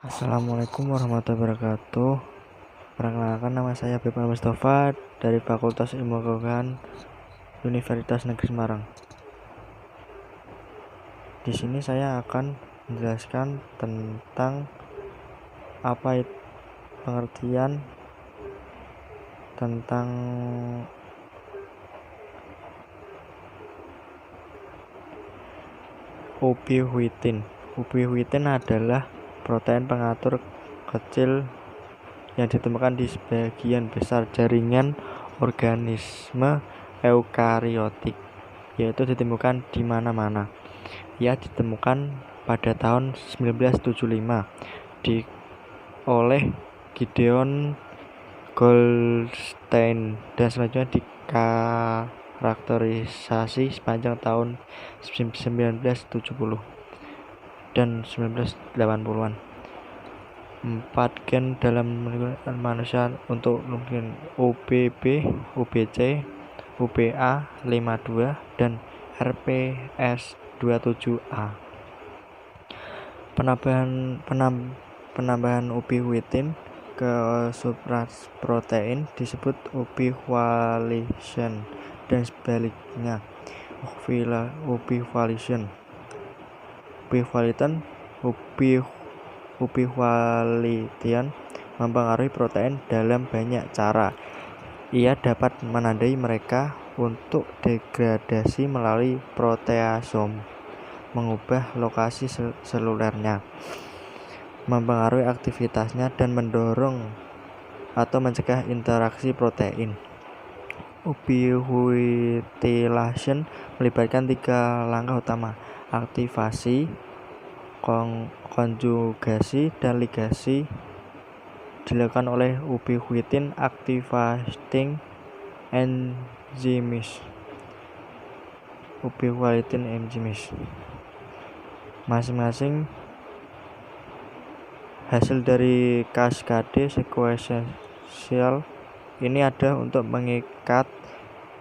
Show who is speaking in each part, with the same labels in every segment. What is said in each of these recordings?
Speaker 1: Assalamualaikum warahmatullahi wabarakatuh. Perkenalkan, nama saya Bebal Mustafa dari Fakultas Ilmu Keguruan Universitas Negeri Semarang. Di sini saya akan menjelaskan tentang pengertian tentang ubiquitin. Ubiquitin adalah protein pengatur kecil yang ditemukan di sebagian besar jaringan organisme eukariotik, yaitu ditemukan di mana-mana. Ia ditemukan pada tahun 1975 oleh Gideon Goldstein dan selanjutnya dikarakterisasi sepanjang tahun 1970 dan 1980-an. 4 gen dalam manusia untuk gen UBB, UBC, UBA52 dan RPS27A. Penambahan ubiquitin ke subprotein disebut ubiquination dan sebaliknya ubiquination. Ubiquitin mempengaruhi protein dalam banyak cara. Ia dapat menandai mereka untuk degradasi melalui proteasom, mengubah lokasi selulernya, mempengaruhi aktivitasnya, dan mendorong atau mencegah interaksi protein. Ubiquitination melibatkan 3 langkah utama: aktivasi, konjugasi, dan ligasi. Dilakukan oleh ubiquitin activating enzymes. Masing-masing hasil dari kaskade sekuensial ini ada untuk mengikat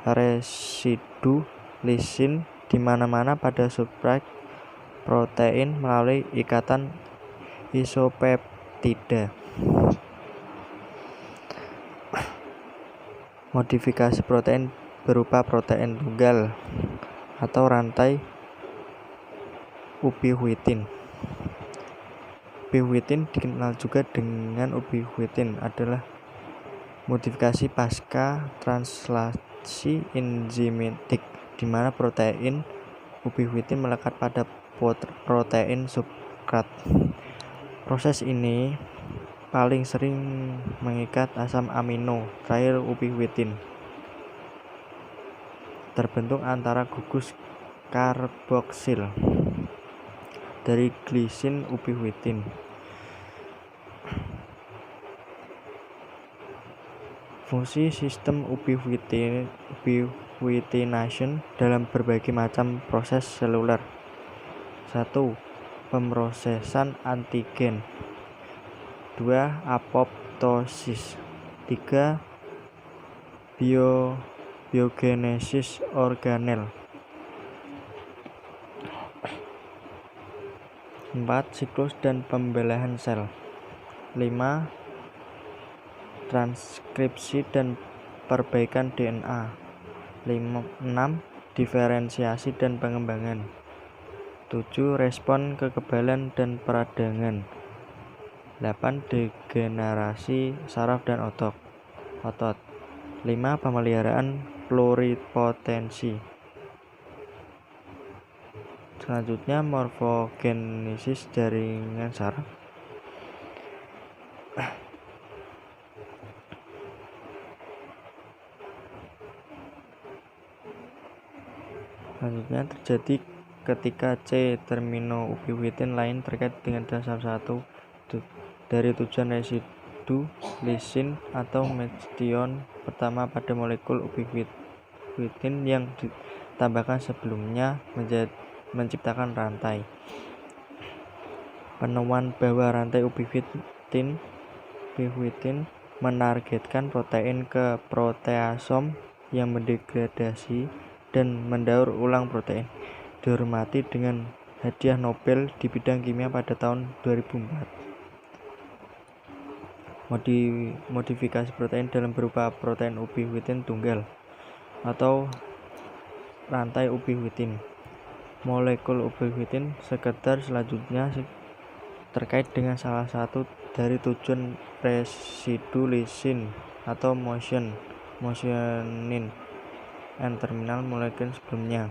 Speaker 1: residu lisin di mana-mana pada substrat protein melalui ikatan isopeptida. Modifikasi protein berupa protein tunggal atau rantai ubiquitin. Ubiquitin dikenal juga dengan ubiquitin adalah modifikasi pasca translasi enzimatik, di mana protein ubiquitin melekat pada protein substrat. Proses ini paling sering mengikat asam amino terakhir ubiquitin terbentuk antara gugus karboksil dari glisin ubiquitin. Fungsi sistem ubiquitination dalam berbagai macam proses seluler. 1. Pemrosesan antigen. 2. Apoptosis. 3. Biogenesis organel. 4. Siklus dan pembelahan sel. 5. Transkripsi dan perbaikan DNA. 6. Diferensiasi dan pengembangan. 7. Respon kekebalan dan peradangan. 8. Degenerasi saraf dan otot. 5. Pemeliharaan pluripotensi. Selanjutnya, morfogenesis jaringan saraf. Selanjutnya terjadi ketika C-termino ubiquitin lain terkait dengan salah satu dari tujuan residu lisin atau metion pertama pada molekul ubiquitin yang ditambahkan sebelumnya menciptakan rantai. Penemuan bahwa rantai ubiquitin menargetkan protein ke proteasom yang mendegradasi dan mendaur ulang protein dihormati dengan hadiah Nobel di bidang kimia pada tahun 2004. modifikasi protein dalam berupa protein ubiquitin tunggal atau rantai ubiquitin. Molekul ubiquitin sekedar selanjutnya terkait dengan salah satu dari tujuan residu lisin atau motionin N-terminal molekul sebelumnya.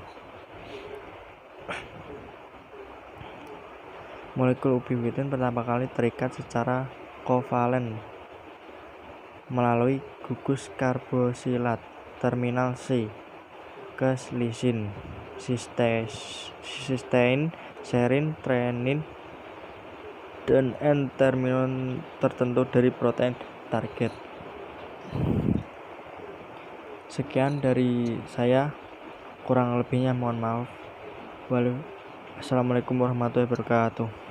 Speaker 1: Molekul ubiquitin pertama kali terikat secara kovalen melalui gugus karboksilat terminal C ke lisin, sistein, serin, trenin, dan N-terminal tertentu dari protein target. Sekian dari saya, kurang lebihnya mohon maaf. Assalamualaikum warahmatullahi wabarakatuh.